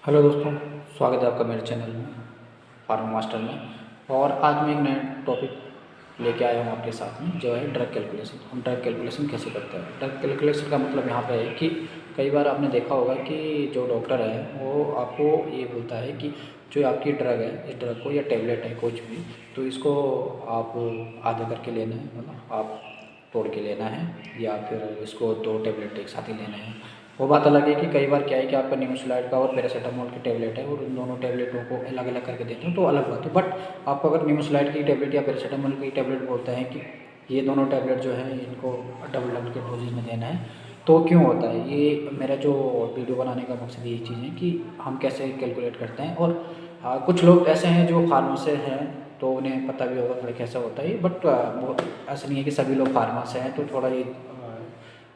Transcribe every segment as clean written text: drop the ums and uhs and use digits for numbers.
Hello दोस्तों, स्वागत है आपका मेरे चैनल में फार्मा मास्टर में। और आज मैं एक नया टॉपिक लेके आया हूँ आपके साथ में, जो है ड्रग कैलकुलेशन। हम ड्रग कैलकुलेशन कैसे करते हैं। ड्रग कैलकुलेशन का मतलब यहाँ पे है कि कई बार आपने देखा होगा कि जो डॉक्टर है वो आपको ये बोलता है कि जो आपकी ड्रग है, इस ड्रग को या टैबलेट है कुछ भी, तो इसको आप आधा करके लेना है, मतलब आप तोड़ के लेना है, या फिर इसको 2 टैबलेट एक साथ ही लेना है। वो बात अलग है कि कई बार क्या है कि आपका निमोसिलाइड का और पैरासीटामोल की टैबलेट है और उन दोनों टैबलेटों को अलग अलग करके देते हो तो अलग बात है। बट आपको अगर निमोसिलाइड की टैबलेट या पैरासीटामोल की टैबलेट बोलते हैं कि ये दोनों टैबलेट जो है इनको डबल डबल के डोजेज में देना है, तो क्यों होता है ये? मेरा जो वीडियो बनाने का मकसद यही चीज़ है कि हम कैसे कैलकुलेट करते हैं। और कुछ लोग ऐसे हैं जो फार्मा से हैं तो उन्हें पता भी होगा थोड़ा कैसा होता है, बट वो ऐसा नहीं है कि सभी लोग फार्मा से हैं। तो थोड़ा ये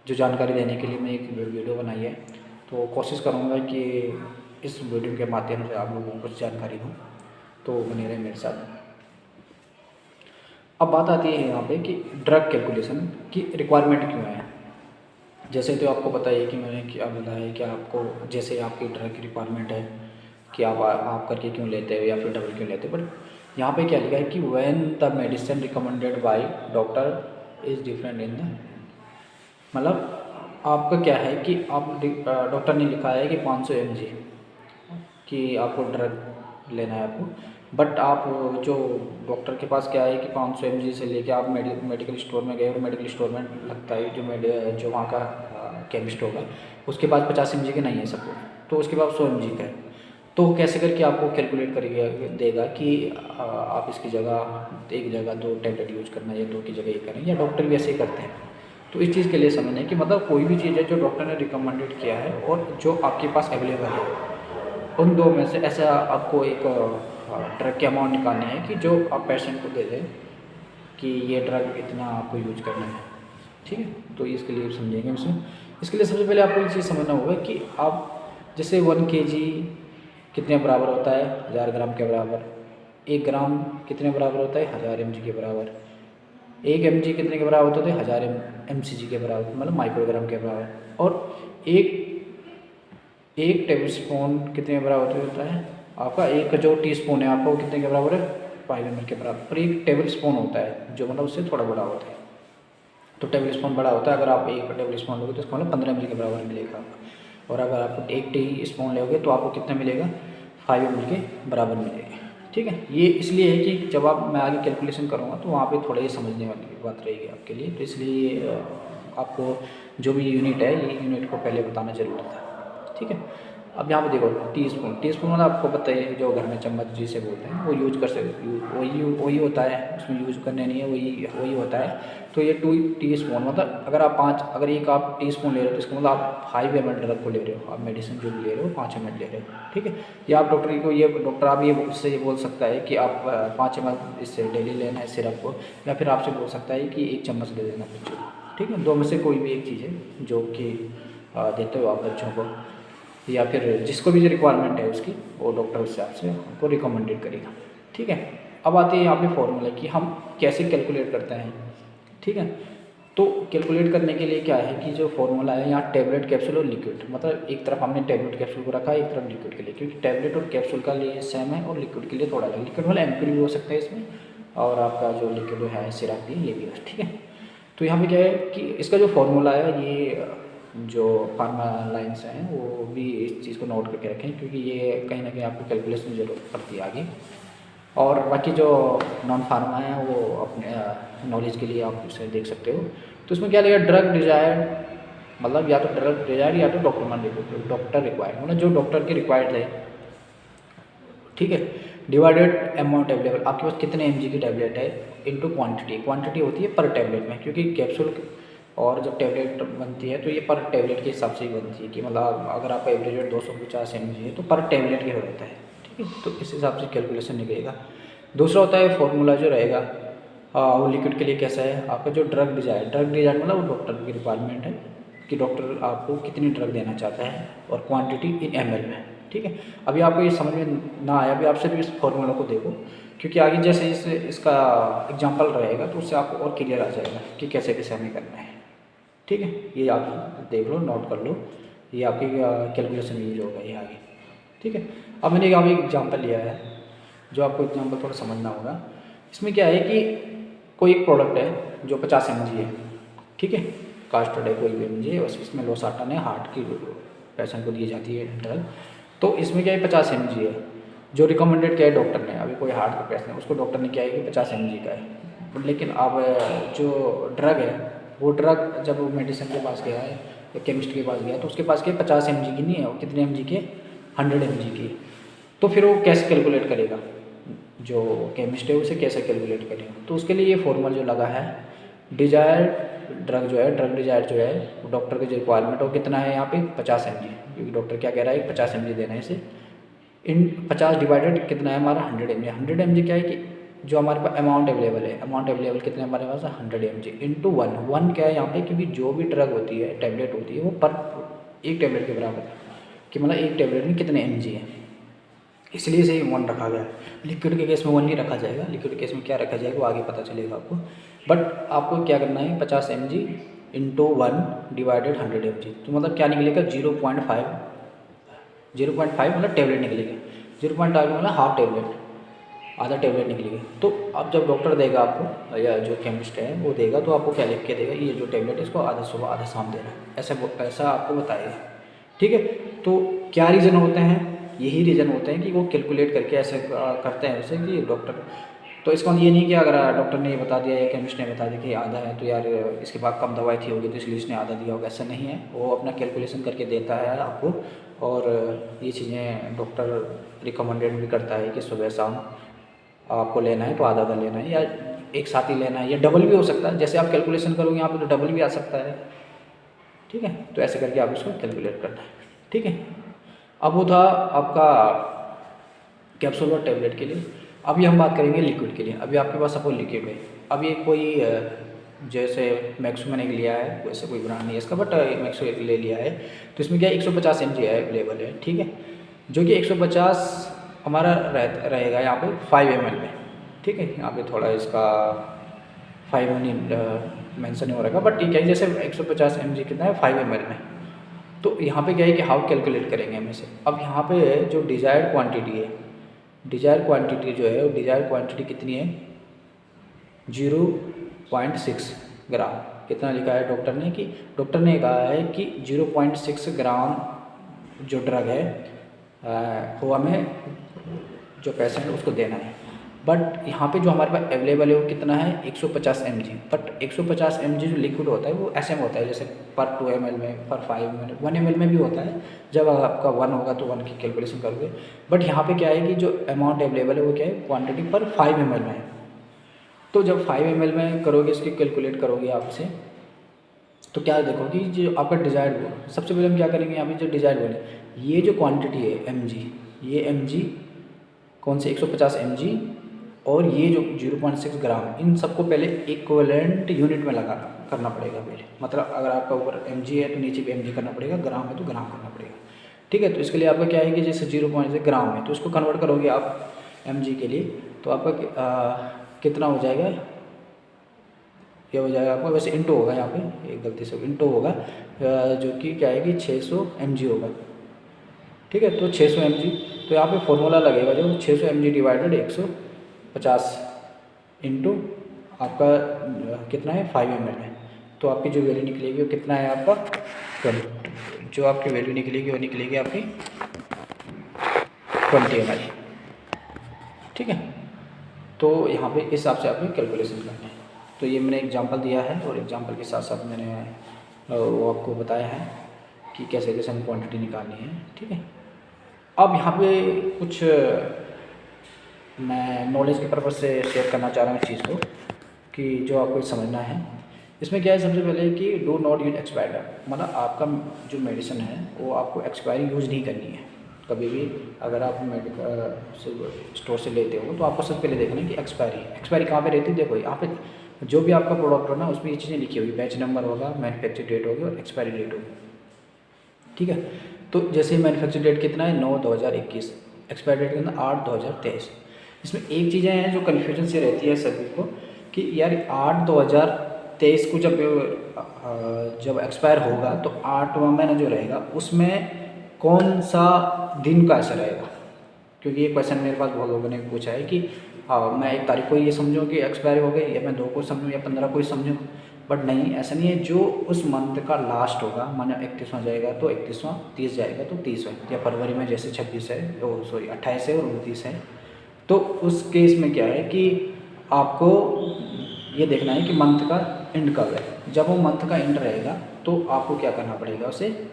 जो जानकारी देने के लिए मैं एक वीडियो बनाई है, तो कोशिश करूँगा कि इस वीडियो के माध्यम से आप लोगों को कुछ जानकारी दूँ, तो बने रहे मेरे साथ। अब बात आती है यहाँ पे कि ड्रग कैलकुलेशन की रिक्वायरमेंट क्यों है। जैसे तो आपको पता है कि मैंने क्या बताया है कि आपको जैसे आपकी ड्रग की रिक्वायरमेंट है कि आप करके क्यों लेते हो या फिर डबल क्यों लेते हो। बट यहाँ पे क्या लिखा है कि when the medicine recommended by doctor is different in the, मतलब आपका क्या है कि आप डॉक्टर ने लिखा है कि 500 mg कि आपको ड्रग लेना है आपको, बट आप जो डॉक्टर के पास क्या है कि 500 mg से लेके आप मेडिकल स्टोर में गए और मेडिकल स्टोर में लगता है जो वहाँ का केमिस्ट होगा उसके पास 50 mg के नहीं है सबको, तो उसके पास 100 mg का है। तो कैसे करके आपको कैलकुलेट करेगा देगा कि आप इसकी जगह एक जगह 2 टैबलेट यूज करना है या 2 की जगह 1 करें, या डॉक्टर भी ऐसे ही करते हैं। तो इस चीज़ के लिए समझना है कि मतलब कोई भी चीज़ है जो डॉक्टर ने रिकमेंडेड किया है और जो आपके पास अवेलेबल है, उन दो में से ऐसा आपको एक ड्रग की अमाउंट निकालनी है कि जो आप पेशेंट को दे दें कि ये ड्रग इतना आपको यूज करना है। ठीक है, तो इसके लिए समझेंगे इसमें। इसके लिए सबसे पहले आपको ये चीज़ समझना होगा कि आप जैसे 1 kg कितने बराबर होता है, 1000 ग्राम के बराबर। 1 ग्राम कितने बराबर होता है, 1000 mg के बराबर। 1 mg कितने के बराबर होते हैं, 1000 mcg के बराबर, मतलब माइक्रोग्राम के बराबर। और एक टेबल स्पून कितने के बराबर होता है आपका, एक जो टीस्पून है आपका वो कितने के बराबर है, 5 ml के बराबर। और एक टेबल स्पून होता है जो मतलब उससे थोड़ा बड़ा होता है, तो टेबल स्पून बड़ा होता है। अगर आप एक टेबल स्पून लोगे तो इसका मतलब 15 ml के बराबर मिलेगा आपको। और अगर आप एक टी स्पून लोगे तो आपको कितना मिलेगा, 5 ml के बराबर मिलेगा। ठीक है, ये इसलिए है कि जब मैं आगे कैलकुलेशन करूँगा तो वहाँ पे थोड़ा ये समझने वाली बात रहेगी आपके लिए, तो इसलिए आपको जो भी यूनिट है ये यूनिट को पहले बताना जरूरी था। ठीक है, अब यहाँ पे देखो टी स्पून मतलब आपको पता है जो घर में चम्मच जिसे बोलते हैं वो यूज कर सकते, वही होता है, उसमें यूज करने नहीं है, वही होता है। तो ये 2 टी स्पून मतलब अगर एक आप टी स्पून ले रहे हो तो इसका मतलब आप 5 ml ड्रग को ले रहे हो, आप मेडिसिन जो भी ले रहे हो 5 ml ले रहे हो। ठीक है, या आप डॉक्टर आप उससे ये बोल सकता है कि आप 5 ml इससे डेली लेना है सिरप को, या फिर आपसे बोल सकता है कि 1 चम्मच ले लेना बच्चों को। ठीक है, 2 में से कोई भी एक चीज़ है जो कि देते हो आप बच्चों को, या फिर जिसको भी जो रिक्वायरमेंट है उसकी, वो डॉक्टर उस हिसाब से आपको रिकमेंडेड करेगा। ठीक है, अब आते हैं यहाँ पे फॉर्मूला कि हम कैसे कैलकुलेट करते हैं। ठीक है, तो कैलकुलेट करने के लिए क्या है कि जो फॉर्मूला है यहाँ टैबलेट, कैप्सूल और लिक्विड, मतलब एक तरफ हमने टैबलेट कैप्सूल को रखा है, एक तरफ लिक्विड के लिए, क्योंकि टैबलेट और कैप्सूल का लिए सेम है और लिक्विड के लिए थोड़ा अलग। लिक्विड वाला एमक्यू भी हो सकता है इसमें, और आपका जो लिक्विड है सिरप भी, ये भी है। ठीक है, तो यहाँ पे क्या है कि इसका जो फॉर्मूला है, ये जो फार्मा लाइन्स हैं वो भी इस चीज़ को नोट करके रखें, क्योंकि ये कहीं ना कहीं आपको कैलकुलेशन जरूरत पड़ती है आगे। और बाकी जो नॉन फार्मा है वो अपने नॉलेज के लिए आप उसे देख सकते हो। तो इसमें क्या लगेगा, ड्रग डिजायर्ड, मतलब या तो ड्रग डिजायर्ड या तो डॉक्टर रिक्वायर्ड, मतलब जो डॉक्टर की रिक्वायर्ड है। ठीक है, डिवाइडेड अमाउंट अवेलेबल, आपके पास कितने mg की टैबलेट है इनटू क्वांटिटी होती है पर टैबलेट में, क्योंकि कैप्सूल और जब टैबलेट बनती है तो ये पर टैबलेट के हिसाब से ही बनती है कि मतलब अगर आपका एवरेज वेट 250 mg है तो पर टैबलेट की होता है। ठीक है, तो इस हिसाब से कैलकुलेशन निकलेगा। दूसरा होता है फॉर्मूला जो रहेगा वो लिक्विड के लिए कैसा है, आपका जो ड्रग डिजायर मतलब वो डॉक्टर की रिक्वायरमेंट है कि डॉक्टर आपको कितनी ड्रग देना चाहता है, और क्वांटिटी इन ml में। ठीक है, अभी आपको ये समझ में ना आया, अभी आप सिर्फ इस फॉर्मूला को देखो, क्योंकि आगे जैसे इसका एग्जांपल रहेगा तो उससे आपको और क्लियर आ जाएगा कि कैसे कैसे हमें करना है। ठीक है, ये आप देख लो, नोट कर लो, ये आपकी कैलकुलेशन यूज होगा ये आगे। ठीक है। अब मैंने यहाँ पे एक एग्जाम्पल लिया है, जो आपको एग्जाम्पल थोड़ा समझना होगा। इसमें क्या है कि कोई एक प्रोडक्ट है जो 50 mg है, ठीक है, कास्टर्ड है, कोई भी mg है, बस इसमें लोसाटन है, हार्ट की पेशेंट को दी जाती है ड्रग। तो इसमें क्या है 50 mg है, जो रिकमेंडेड क्या है डॉक्टर ने, अभी कोई हार्ट का पेशेंट है उसको डॉक्टर ने क्या है कि 50 mg का है। लेकिन अब जो ड्रग है वो ड्रग जब वो मेडिसिन के पास गया है या केमिस्ट के पास गया तो उसके पास क्या 50 mg की नहीं है, वो कितने mg के 100 mg की। तो फिर वो कैसे कैलकुलेट करेगा, जो केमिस्ट है उसे कैसे कैलकुलेट करेगा? तो उसके लिए ये फॉर्मूला जो लगा है, डिजायर्ड ड्रग जो है, ड्रग डिजायर जो है वो डॉक्टर के जो रिक्वायरमेंट हो कितना है यहाँ पे 50 mg, क्योंकि डॉक्टर क्या कह रहा है 50 mg देना है इसे, इन 50 डिवाइडेड कितना है हमारा 100 mg। 100 mg क्या है कि जो हमारे पास अमाउंट अवेलेबल है, अमाउंट अवेलेबल कितने हमारे पास 100 mg इंटू 1 क्या है यहाँ पे, क्योंकि जो भी ड्रग होती है टैबलेट होती है वो पर एक टैबलेट के बराबर है, कि मतलब एक टैबलेट में कितने mg है, इसलिए इसे 1 रखा गया है। लिक्विड के केस में 1 नहीं रखा जाएगा, लिक्विड के केस में क्या रखा जाएगा वो आगे पता चलेगा आपको। बट आपको क्या करना है 50 mg इंटू 1 डिवाइडेड 100 mg, तो मतलब क्या निकलेगा 0.5 मतलब टैबलेट निकलेगी, 0.5 मतलब हाफ टैबलेट, आधा टैबलेट निकलेगी। तो अब जब डॉक्टर देगा आपको या जो केमिस्ट है वो देगा तो आपको क्या लिख के देगा, ये जो टैबलेट है इसको आधा सुबह आधा शाम देना है, ऐसा आपको बताएगा, ठीक है। तो क्या रीज़न होते हैं, यही रीज़न होते हैं कि वो कैलकुलेट करके ऐसे करते हैं उसे कि डॉक्टर। तो इसका ये नहीं कि अगर डॉक्टर ने ये बता दिया या केमिस्ट ने बता दिया कि आधा है तो यार इसके बाद कम दवाई थी होगी तो इसलिए इसने आधा दिया होगा, ऐसा नहीं है। वो अपना कैलकुलेशन करके देता है आपको, और ये चीज़ें डॉक्टर रिकमेंडेड भी करता है कि सुबह शाम आपको लेना है तो आधा आधा लेना है, या एक साथ ही लेना है, या डबल भी हो सकता है, जैसे आप कैलकुलेशन करोगे यहाँ पे तो डबल भी आ सकता है, ठीक है। तो ऐसे करके आप इसको कैलकुलेट करना है, ठीक है। अब वो था आपका कैप्सूल और टैबलेट के लिए। अभी हम बात करेंगे लिक्विड के लिए। अभी आपके पास सपोज लिक्विड है, अब ये कोई जैसे मैक्सो मैंने लिया है, वैसे कोई ब्रांड नहीं है इसका, बट मैक्सो ले लिया है, तो इसमें क्या 150 mg है अवेलेबल है, ठीक है, जो कि 150 हमारा रहेगा यहाँ पे 5 ml में, ठीक है। यहाँ पे थोड़ा इसका 5 मेंशन हो रखा, बट ठीक है, जैसे 150 mg कितना है 5 ml में। तो यहाँ पे क्या है कि हाउ कैलकुलेट करेंगे हम इसे। अब यहाँ पे जो डिज़ायर्ड क्वांटिटी है, डिज़ायर क्वांटिटी जो है वो डिज़ायर क्वांटिटी कितनी है 0.6 ग्राम। कितना लिखा है डॉक्टर ने, कि डॉक्टर ने कहा है कि 0.6 ग्राम जो ड्रग है वो हमें जो पेशेंट है उसको देना है। बट यहाँ पे जो हमारे पास अवेलेबल है वो कितना है 150 mg। बट 150 mg जो लिक्विड होता है वो ऐसे में होता है, जैसे पर 2 ml में, पर 5 ml, 1 ml में भी होता है। जब आपका 1 होगा तो 1 की कैलकुलेशन करोगे। बट यहाँ पे क्या है कि जो अमाउंट अवेलेबल है वो क्या है क्वांटिटी पर 5 ml में है। तो जब 5 ml में करोगे, इसकी कैलकुलेट करोगे आप इसे, तो क्या देखो कि जो आपका डिज़ायर्ड वो, सबसे पहले हम क्या करेंगे यहाँ पे जो डिज़ायर्ड बोले, ये जो क्वांटिटी है mg, ये mg कौन से 150 mg और ये जो 0.6 ग्राम, इन सबको पहले इक्विवेलेंट यूनिट में करना पड़ेगा पहले। मतलब अगर आपका ऊपर mg है तो नीचे भी mg करना पड़ेगा, ग्राम है तो ग्राम करना पड़ेगा, ठीक है। तो इसके लिए आपका क्या है कि जैसे 0.6 ग्राम है तो इसको कन्वर्ट करोगे आप mg के लिए, तो आपका कितना हो जाएगा, ये हो जाएगा आपका, वैसे इंटू होगा यहाँ पे, एक गलती से इंटू होगा, जो कि क्या है कि 600 mg होगा, ठीक है। तो 600 mg, तो यहाँ पे फॉर्मूला लगेगा जो 600 mg डिवाइडेड 150 इंटू आपका कितना है 5 ml है, तो आपकी जो वैल्यू निकलेगी वो कितना है आपका 20, जो आपकी वैल्यू निकलेगी वो निकलेगी आपकी 20 ml, ठीक है। तो यहाँ पे इस हिसाब से आपने कैलकुलेशन करना है। तो ये मैंने एग्जांपल दिया है, और एग्जांपल के साथ साथ मैंने वो आपको बताया है कि कैसे कैसे हमें क्वांटिटी निकालनी है, ठीक है। अब यहाँ पे कुछ मैं नॉलेज के पर्पज़ से शेयर करना चाह रहा हूँ इस चीज़ को, कि जो आपको समझना है। इसमें क्या है, सबसे पहले कि डू नॉट यूज एक्सपायर्ड, मतलब आपका जो मेडिसिन है वो आपको एक्सपायरी यूज़ नहीं करनी है कभी भी। अगर आप मेडिकल स्टोर से लेते हो तो आपको सबसे पहले देखना है कि एक्सपायरी कहाँ पे रहती है। देखो यहाँ पे जो भी आपका प्रोडक्ट हो ना उसमें ये चीज़ें लिखी होगी, बैच नंबर होगा, मैन्युफैक्चर डेट होगी और एक्सपायरी डेट होगी, ठीक है। तो जैसे मैन्युफैक्चर डेट कितना है 9/2021, एक्सपायरी डेट कितना 8/2023। इसमें एक चीज़ें हैं जो कन्फ्यूजन से रहती है सभी को, कि यार 8/2023 को जब एक्सपायर होगा तो 8वां महीना जो रहेगा उसमें कौन सा दिन का ऐसा रहेगा, क्योंकि ये क्वेश्चन मेरे पास बहुत लोगों ने पूछा है कि हाँ मैं 1 तारीख को ये समझूँ कि एक्सपायरी हो गई, या मैं 2 को समझूँ या 15 को ही समझूँ। बट नहीं, ऐसा नहीं है। जो उस मंथ का लास्ट होगा, माना 31वां जाएगा तो 31वां, 30 जाएगा तो 30वां, या फरवरी में जैसे 26 है, ओ सॉरी 28 है और 29 है, तो उस केस में क्या है कि आपको ये देखना है कि मंथ का एंड कब है। जब वो मंथ का एंड रहेगा तो आपको क्या करना पड़ेगा, उसे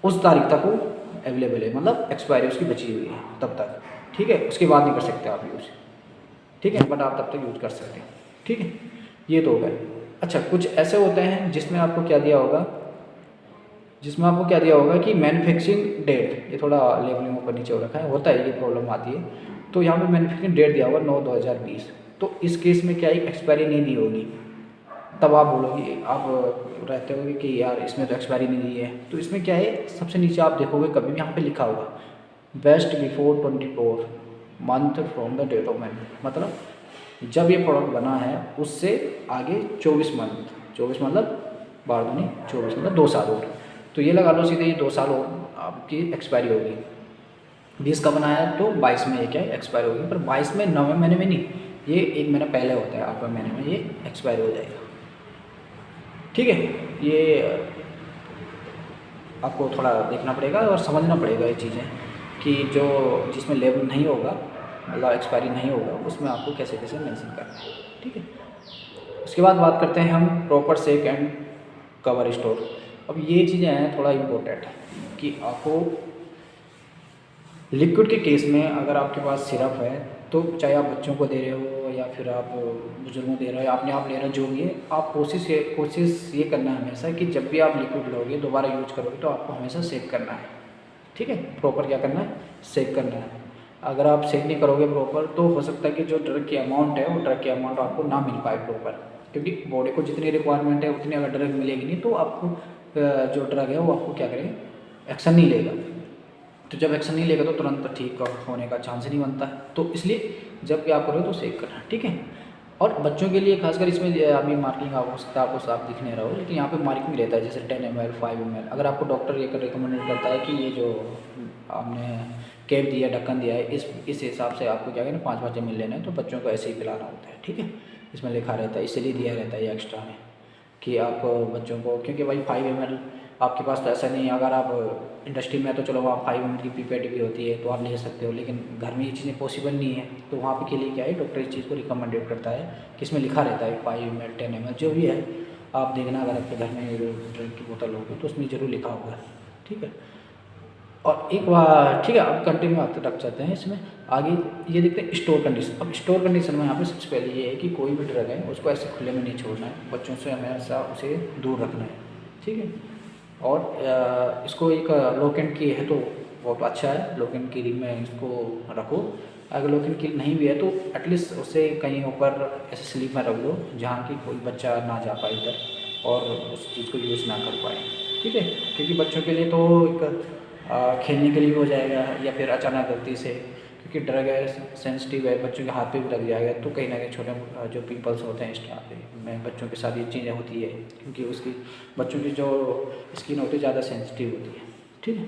उस तारीख तक वो अवेलेबल है, मतलब एक्सपायरी उसकी बची हुई है तब तक, ठीक है। उसके बाद नहीं कर सकते आप यूज़, ठीक है, बट आप तब तक यूज़ कर सकते हैं, ठीक है। ये तो हो गए। अच्छा, कुछ ऐसे होते हैं जिसमें आपको क्या दिया होगा, कि मैन्युफैक्चरिंग डेट, ये थोड़ा लेबलिंग ऊपर नीचे हो रखा है, होता है, ये प्रॉब्लम आती है। तो यहाँ पे मैन्युफैक्चरिंग डेट दिया होगा 9/2020, तो इस केस में क्या है, एक्सपायरी नहीं दी होगी। तब आप बोलोगे, आप रहते होगे कि यार इसमें तो एक्सपायरी नहीं दी है। तो इसमें क्या है, सबसे नीचे आप देखोगे कभी भी यहाँ पे लिखा होगा best before 24 month from the date of manufacturing, मतलब जब ये प्रोडक्ट बना है उससे आगे 24 मंथ, 24 मतलब 12 24, मतलब 2 साल और। तो ये लगा लो सीधे, ये 2 साल और आपकी एक्सपायरी होगी। 20 का बनाया तो 22 में ये क्या है, एक्सपायर होगी। पर 22 में 9वें महीने में नहीं, ये 1 महीना पहले होता है, 8वें महीने में ये एक्सपायर हो जाएगा, ठीक है। ये आपको थोड़ा देखना पड़ेगा और समझना पड़ेगा ये चीज़ें, कि जो जिसमें लेबल नहीं होगा, मतलब एक्सपायरी नहीं होगा, उसमें आपको कैसे कैसे मेंशन करना है, ठीक है। उसके बाद बात करते हैं हम proper sack and cover store. अब ये चीज़ें हैं थोड़ा इम्पोर्टेंट है कि आपको लिक्विड के केस में अगर आपके पास सिरप है, तो चाहे आप बच्चों को दे रहे हो या फिर आप बुजुर्गों को दे रहे हो या अपने आप ले रहे हो, जो भी है, आप कोशिश ये करना है हमेशा कि जब भी आप लिक्विड लोगे, दोबारा यूज करोगे, तो आपको हमेशा सेक करना है, ठीक है। प्रॉपर क्या करना है, सेक करना है। अगर आप सेक नहीं करोगे प्रॉपर, तो हो सकता है कि जो ड्रग की अमाउंट है, वो ड्रग की अमाउंट आपको ना मिल पाए प्रॉपर, क्योंकि बॉडी को जितनी रिक्वायरमेंट है उतनी अगर ड्रग मिलेगी नहीं, तो आपको जो ड्रग है वो आपको क्या करेगा, एक्शन नहीं लेगा। तो जब एक्शन नहीं लेगा तो तुरंत ठीक होने का चांस ही नहीं बनता है। तो इसलिए जब भी आप करो तो सेव करना, ठीक है। और बच्चों के लिए खासकर इसमें अभी मार्किंग हो सकता है आपको साफ दिख नहीं रहा हो, लेकिन यहाँ पे मार्किंग रहता है, जैसे 10 ml 5 ml। अगर आपको डॉक्टर ये रिकमेंड करता है कि ये जो आपने कैप दिया, ढक्कन दिया है, इस हिसाब से आपको क्या करना, 5 ml लेना है, तो बच्चों को ऐसे ही पिलाना होता है, ठीक है। इसमें लिखा रहता है, इसलिए दिया रहता है ये एक्स्ट्रा में, कि आप बच्चों को, क्योंकि भाई 5 ml आपके पास तो ऐसा नहीं है। अगर आप इंडस्ट्री में तो चलो वहाँ 5 ml की पीपेट भी होती है, तो आप ले सकते हो, लेकिन घर में ये चीज़ें पॉसिबल नहीं है। तो वहाँ पे के लिए क्या है, डॉक्टर इस चीज़ को रिकमेंडेड करता है कि इसमें लिखा रहता है 5 ml 10 ml जो भी है। आप देखना, अगर आपके घर में ड्रिंक की बोतल होगी तो उसमें ज़रूर लिखा होगा, ठीक है। और एक बार, ठीक है, अब कंटिन्यू आते रख जाते हैं इसमें आगे। ये देखते हैं स्टोर कंडीशन। अब स्टोर कंडीशन में यहाँ पे सबसे पहले ये है कि कोई भी ड्रग है उसको ऐसे खुले में नहीं छोड़ना है, बच्चों से हमेशा उसे दूर रखना है, ठीक है। और इसको एक लॉक एंड की है तो बहुत अच्छा है, लॉक एंड की में इसको रखो। अगर लॉक एंड की नहीं भी है तो एटलीस्ट उसे कहीं ऊपर ऐसे स्लीप में रख दो जहाँ की कोई बच्चा ना जा पाए इधर और उस चीज़ को यूज़ ना कर पाए, ठीक है। क्योंकि बच्चों के लिए तो एक खेलने के लिए हो जाएगा, या फिर अचानक गलती से, क्योंकि ड्रग है, सेंसिटिव है, बच्चों के हाथ पे भी लग जाएगा, तो कहीं ना कहीं छोटे जो पिंपल्स होते हैं स्टाफ में, बच्चों के साथ ये चीज़ें होती है, क्योंकि उसकी बच्चों की जो स्किन होती है ज़्यादा सेंसिटिव होती है, ठीक है।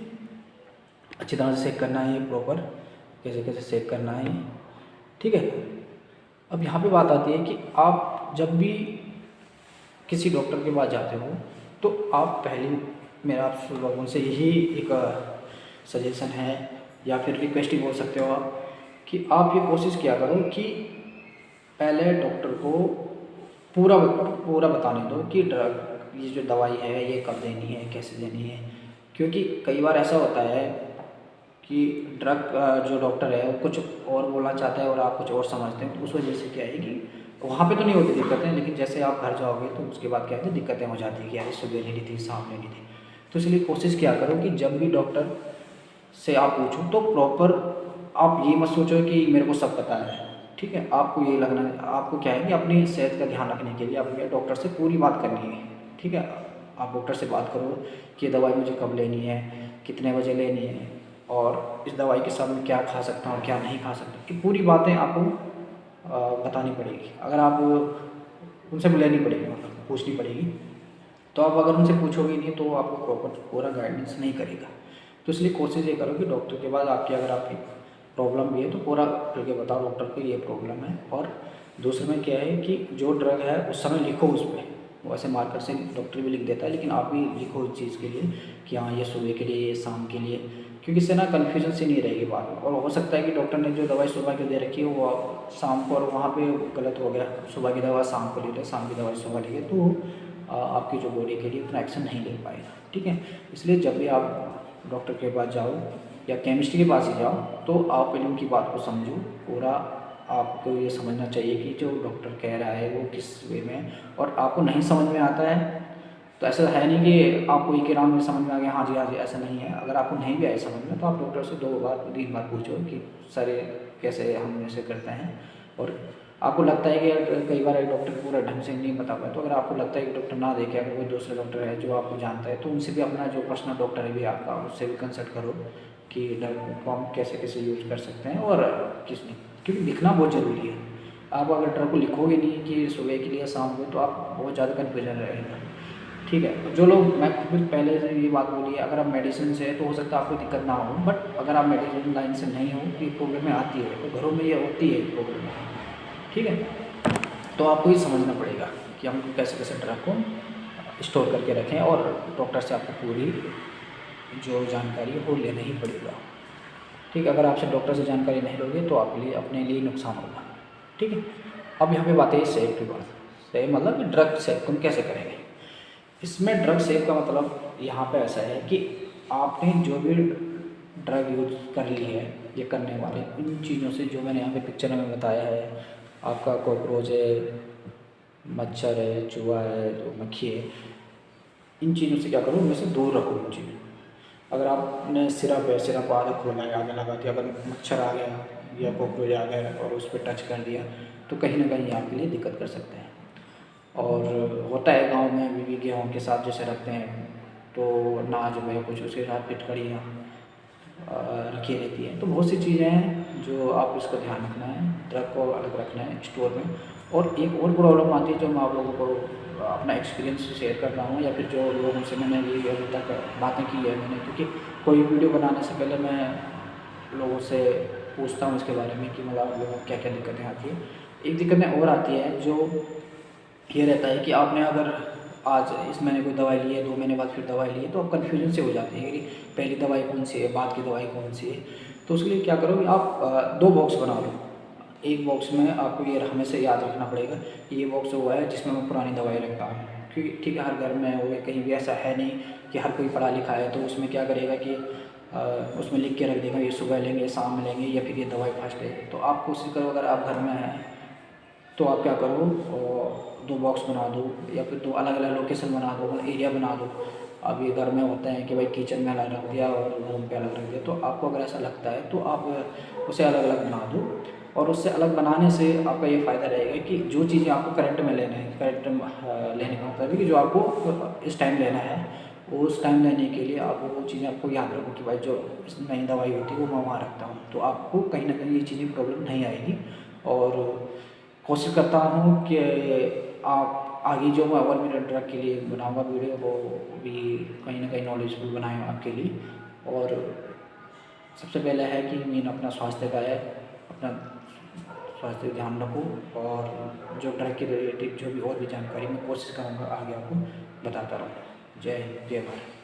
अच्छी तरह से सेक करना है ये प्रॉपर, कैसे कैसे सेक करना है ये, ठीक है। अब यहाँ पे बात आती है कि आप जब भी किसी डॉक्टर के पास जाते हो, तो आप पहले, मेरा आप लोगों से यही एक सजेशन है, या फिर रिक्वेस्ट ही बोल सकते हो आप, कि आप ये कोशिश किया करो कि पहले डॉक्टर को पूरा पूरा बताने दो कि ड्रग, ये जो दवाई है ये कब देनी है, कैसे देनी है। क्योंकि कई बार ऐसा होता है कि ड्रग जो डॉक्टर है वो कुछ और बोलना चाहता है और आप कुछ और समझते हैं, तो उस वजह से क्या है कि वहाँ पे तो नहीं होती दिक्कतें, लेकिन जैसे आप घर जाओगे तो उसके बाद क्या है, दिक्कतें हो जाती है कि यार इसको देनी नहीं थी, सांप लेनी थी। तो इसलिए कोशिश किया करो कि जब भी डॉक्टर से आप पूछो तो प्रॉपर, आप ये मत सोचो कि मेरे को सब पता है, ठीक है। आपको ये लगना, आपको क्या है कि अपनी सेहत का ध्यान रखने के लिए आपको डॉक्टर से पूरी बात करनी है, ठीक है। आप डॉक्टर से बात करो कि ये दवाई मुझे कब लेनी है, कितने बजे लेनी है, और इस दवाई के साथ मैं क्या खा सकता हूँ, क्या नहीं खा सकता, ये पूरी बातें आपको बतानी पड़ेगी। अगर आप उनसे लेनी पड़ेगी, मतलब पूछनी पड़ेगी, तो आप अगर उनसे पूछोगे नहीं तो आपको प्रॉपर पूरा गाइडेंस नहीं करेगा। तो इसलिए कोशिश ये करो कि डॉक्टर के पास आपकी अगर आपकी प्रॉब्लम भी है तो पूरा करके बताओ डॉक्टर को ये प्रॉब्लम है। और दूसरे में क्या है कि जो ड्रग है उस समय लिखो उस पर, वैसे मार्कर से डॉक्टर भी लिख देता है, लेकिन आप भी लिखो उस चीज़ के लिए कि हाँ ये सुबह के लिए, ये शाम के लिए, क्योंकि इससे ना कन्फ्यूजन से नहीं रहेगी बात में। और हो सकता है कि डॉक्टर ने जो दवाई सुबह की दे रखी है वो शाम को, और वहाँ पे गलत हो गया, सुबह की दवा शाम को ले रहे, शाम की दवाई सुबह ले गए, तो आपकी जो बॉडी के लिए उतना एक्शन नहीं ले पाएगा। ठीक है, इसलिए जब भी आप डॉक्टर के पास जाओ या केमिस्ट के पास ही जाओ तो आप पहले उनकी बात को समझो पूरा। आपको ये समझना चाहिए कि जो डॉक्टर कह रहा है वो किस वे में है, और आपको नहीं समझ में आता है तो ऐसा है नहीं कि आपको एक ही राउंड में समझ में आ गया, हाँ जी ऐसा नहीं है। अगर आपको नहीं भी आया समझ में तो आप डॉक्टर से 2 बार 3 बार पूछो कि सर कैसे हम ऐसे करते हैं। और आपको लगता है कि यार कई बार एक डॉक्टर पूरा ढंग से नहीं बता पाए, तो अगर आपको लगता है कि डॉक्टर ना देखे, अगर कोई दूसरा डॉक्टर है जो आपको जानता है तो उनसे भी अपना जो पर्सनल डॉक्टर है भी आपका, उससे भी कंसल्ट करो कि ड्रग को हम कैसे कैसे यूज कर सकते हैं और किस नहीं, क्योंकि लिखना बहुत ज़रूरी है। आप अगर ड्रग को लिखोगे नहीं कि सुबह के लिए शाम को, तो आप बहुत ज़्यादा कन्फ्यूजन रहेगा। ठीक है, जो लोग, मैं खुद पहले से ये बात बोली है, अगर आप मेडिसिन से है तो हो सकता है आपको दिक्कत ना हो, बट अगर आप मेडिसिन लाइन से नहीं हो कि प्रॉब्लम में आती है तो घरों में ये होती है प्रॉब्लम। ठीक है, तो आपको ये समझना पड़ेगा कि हम कैसे कैसे ड्रग को स्टोर करके रखें, और डॉक्टर से आपको पूरी जो जानकारी है वो लेना ही पड़ेगा। ठीक है, अगर आपसे डॉक्टर से जानकारी नहीं लोगे तो आपके लिए अपने लिए नुकसान होगा। ठीक है, अब यहाँ पे बात है सेव की बात। सेव मतलब ड्रग सेव तुम कैसे करेंगे। इसमें ड्रग सेव का मतलब यहाँ पे ऐसा है कि आपने जो भी ड्रग यूज कर ली है, ये करने वाले इन चीज़ों से, जो मैंने यहाँ पे पिक्चर में बताया है, आपका कॉकरोच है, मच्छर है, चूहा है, जो मक्खी है, इन चीज़ों से क्या करो, उनमें से दूर रखो इन चीज़ों। अगर आपने सिरप है, सिरप आगे खोला है, आगे लगा दिया, अगर मच्छर आ गया या कॉकरोच आ गया और उस पर टच कर दिया तो कहीं ना कहीं आपके लिए दिक्कत कर सकते हैं। और होता है गांव में भी गेहूँ के साथ जैसे रखते हैं तो नाज में कुछ उसके साथ फिटकड़ियाँ रखी रहती हैं। तो बहुत सी चीज़ें हैं जो आप इसका ध्यान रखना है, ड्रग को अलग रखना है स्टोर में। और एक और प्रॉब्लम आती है जो मैं आप लोगों को अपना एक्सपीरियंस शेयर कर रहा हूँ, या फिर जो लोगों से मैंने ये अभी तक बातें की है मैंने, क्योंकि कोई वीडियो बनाने से पहले मैं लोगों से पूछता हूँ इसके बारे में कि मतलब लोगों को क्या क्या दिक्कतें आती है। एक दिक्कतें और आती है जो ये रहता है कि आपने अगर आज इस महीने कोई दवाई ली है, 2 महीने बाद फिर दवाई ली है, तो आप कन्फ्यूजन से हो जाते हैं कि पहली दवाई कौन सी है, बाद की दवाई कौन सी है। तो उसके लिए क्या करो, आप 2 बॉक्स बना लो। एक बॉक्स में आपको ये हमेशा याद रखना पड़ेगा कि ये बॉक्स वो है जिसमें मैं पुरानी दवाई रखता हूँ, क्योंकि ठीक है हर घर में हो, कहीं भी ऐसा है नहीं कि हर कोई पढ़ा लिखा है, तो उसमें क्या करेगा कि उसमें लिख के रख देगा ये सुबह लेंगे, शाम में लेंगे, या फिर ये दवाई फर्स्ट है। तो आप कोशिश करो, अगर आप घर में हैं तो आप क्या करो, 2 बॉक्स बना दो, या फिर 2 अलग अलग लोकेशन बना दो, एरिया बना दो। अब ये घर में होता है कि भाई किचन में अलग रख दिया और रूम पे अलग रख दिया, तो आपको अगर ऐसा लगता है तो आप उसे अलग अलग बना दो। और उससे अलग बनाने से आपका ये फ़ायदा रहेगा कि जो चीज़ें आपको करंट में लेना है, करंट लेने का मतलब है कि जो आपको इस टाइम लेना है, उस टाइम लेने के लिए आप वो चीज़ें आपको याद रखो कि भाई जो नई दवाई होती है वो मैं वहाँ रखता हूँ, तो आपको कहीं ना कहीं ये चीज़ें प्रॉब्लम नहीं आएगी। और कोशिश करता हूँ कि आप आगे जो मैं और मेरे ड्रग के लिए बनाऊंगा वीडियो, वो भी कहीं ना कहीं नॉलेजफुल बनाए आपके लिए। और सबसे पहले है कि मेन अपना स्वास्थ्य का है, अपना स्वास्थ्य ध्यान रखो। और जो ड्रग के रिलेटेड जो भी और भी जानकारी मैं कोशिश करूँगा आगे आपको बताता रहूँ। जय हिंद, जय भारत।